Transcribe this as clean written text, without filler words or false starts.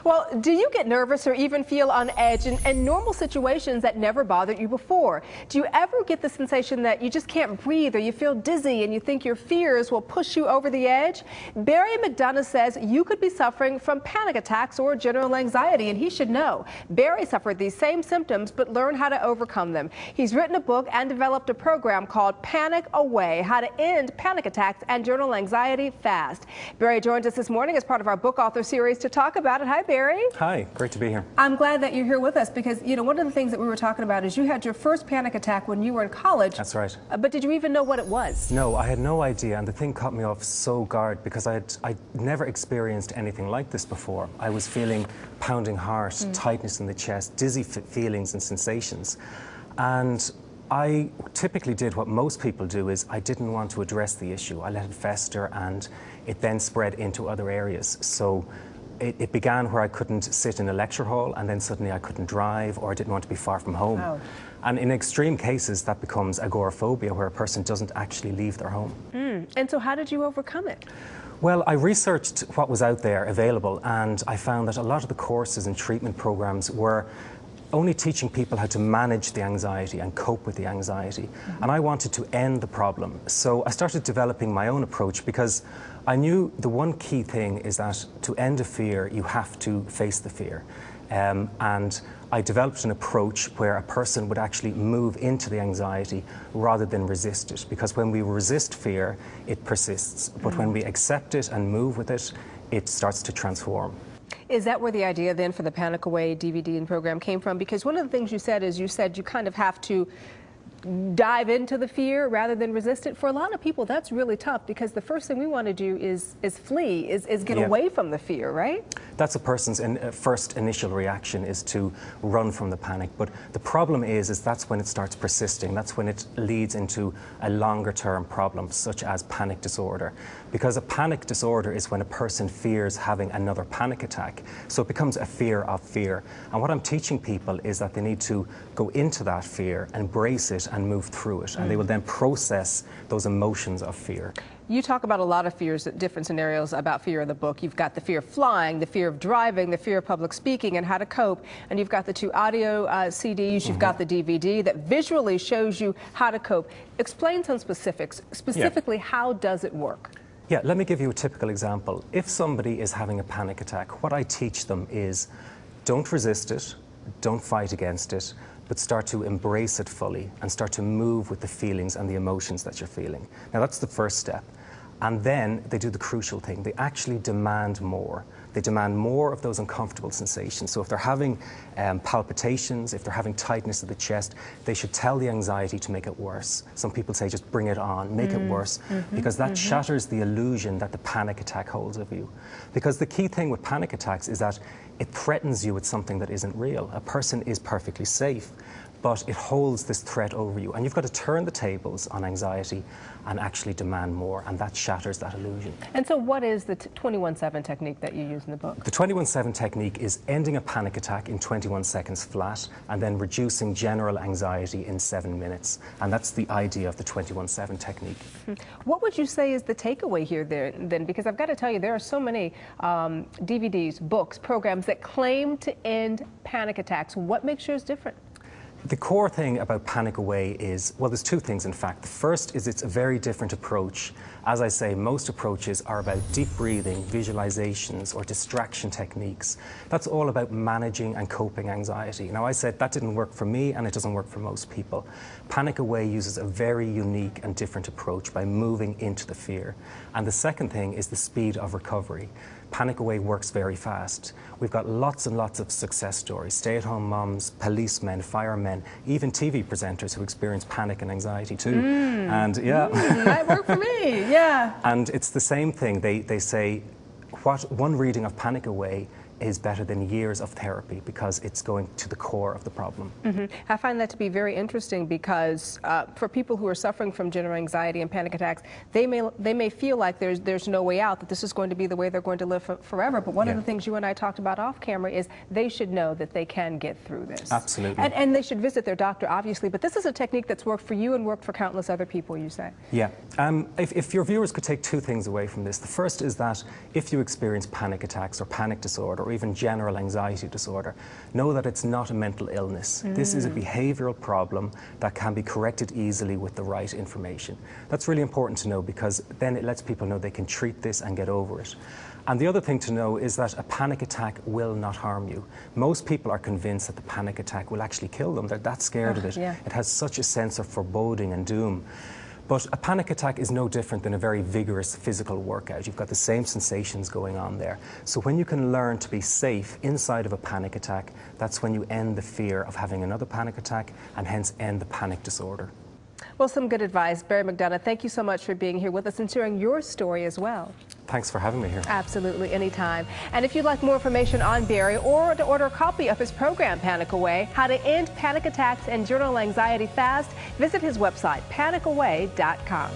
Well, do you get nervous or even feel on edge in normal situations that never bothered you before? Do you ever get the sensation that you just can't breathe or you feel dizzy and you think your fears will push you over the edge? Barry McDonough says you could be suffering from panic attacks or general anxiety, and he should know. Barry suffered these same symptoms but learned how to overcome them. He's written a book and developed a program called Panic Away: How to End Panic Attacks and General Anxiety Fast. Barry joins us this morning as part of our book author series to talk about it. Hi, Barry. Hi, great to be here. I'm glad that you're here with us because, you know, one of the things that we were talking about is you had your first panic attack when you were in college. That's right. But did you even know what it was? No, I had no idea, and the thing caught me off so guard because I'd never experienced anything like this before. I was feeling pounding heart, tightness in the chest, dizzy feelings and sensations. And I typically did what most people do, is I didn't want to address the issue. I let it fester and it then spread into other areas. So it began where I couldn't sit in a lecture hall, and then suddenly I couldn't drive, or I didn't want to be far from home. Oh. And in extreme cases, that becomes agoraphobia, where a person doesn't actually leave their home. And so how did you overcome it? Well, I researched what was out there available, and I found that a lot of the courses and treatment programs were only teaching people how to manage the anxiety and cope with the anxiety. And I wanted to end the problem. So I started developing my own approach, because I knew the one key thing is that to end a fear, you have to face the fear. And I developed an approach where a person would actually move into the anxiety rather than resist it. Because when we resist fear, it persists. But when we accept it and move with it, it starts to transform. Is that where the idea then for the Panic Away DVD and program came from? Because one of the things you said is you kind of have to dive into the fear rather than resist it. For a lot of people, that's really tough, because the first thing we want to do is flee, is get away from the fear, right? That's a person's first initial reaction, is to run from the panic. But the problem is that's when it starts persisting. That's when it leads into a longer term problem, such as panic disorder. Because a panic disorder is when a person fears having another panic attack. So it becomes a fear of fear. And what I'm teaching people is that they need to go into that fear, embrace it, and move through it. And they will then process those emotions of fear. You talk about a lot of fears, different scenarios about fear in the book. You've got the fear of flying, the fear of driving, the fear of public speaking, and how to cope. And you've got the 2 audio CDs, you've got the DVD that visually shows you how to cope. Explain some specifics. Specifically, how does it work? Yeah, let me give you a typical example. If somebody is having a panic attack, what I teach them is don't resist it, don't fight against it, but start to embrace it fully and start to move with the feelings and the emotions that you're feeling. Now, that's the first step. And then they do the crucial thing. They actually demand more. They demand more of those uncomfortable sensations. So if they're having palpitations, if they're having tightness of the chest, they should tell the anxiety to make it worse. Some people say just bring it on, make it worse, because that shatters the illusion that the panic attack holds of you. Because the key thing with panic attacks is that it threatens you with something that isn't real. A person is perfectly safe, but it holds this threat over you. And you've got to turn the tables on anxiety and actually demand more, and that shatters that illusion. And so what is the 21-7 technique that you use in the book? The 21-7 technique is ending a panic attack in 21 seconds flat, and then reducing general anxiety in 7 minutes. And that's the idea of the 21-7 technique. What would you say is the takeaway here then? Because I've got to tell you, there are so many DVDs, books, programs that claim to end panic attacks. What makes yours different? The core thing about Panic Away is, well, there's 2 things in fact. The first is it's a very different approach. As I say, most approaches are about deep breathing, visualizations, or distraction techniques. That's all about managing and coping anxiety. Now, I said that didn't work for me, and it doesn't work for most people. Panic Away uses a very unique and different approach by moving into the fear. And the second thing is the speed of recovery. Panic Away works very fast. We've got lots and lots of success stories. Stay-at-home moms, policemen, firemen, even TV presenters who experience panic and anxiety too. And that worked for me, yeah. And it's the same thing. They say, one reading of Panic Away is better than years of therapy, because it's going to the core of the problem. I find that to be very interesting, because for people who are suffering from general anxiety and panic attacks, they may feel like there's no way out, that this is going to be the way they're going to live forever. But one of the things you and I talked about off camera is they should know that they can get through this. Absolutely. And they should visit their doctor, obviously. But this is a technique that's worked for you and worked for countless other people, you say. Yeah. If your viewers could take 2 things away from this. The first is that if you experience panic attacks or panic disorder, or even general anxiety disorder, know that it's not a mental illness. This is a behavioral problem that can be corrected easily with the right information. That's really important to know, because then it lets people know they can treat this and get over it. And the other thing to know is that a panic attack will not harm you. Most people are convinced that the panic attack will actually kill them. They're that scared of it. Yeah. It has such a sense of foreboding and doom. But a panic attack is no different than a very vigorous physical workout. You've got the same sensations going on there. So when you can learn to be safe inside of a panic attack, that's when you end the fear of having another panic attack, and hence end the panic disorder. Well, some good advice. Barry McDonough, thank you so much for being here with us and sharing your story as well. Thanks for having me here. Absolutely, anytime. And if you'd like more information on Barry, or to order a copy of his program, Panic Away, How to End Panic Attacks and Journal Anxiety Fast, visit his website, panicaway.com.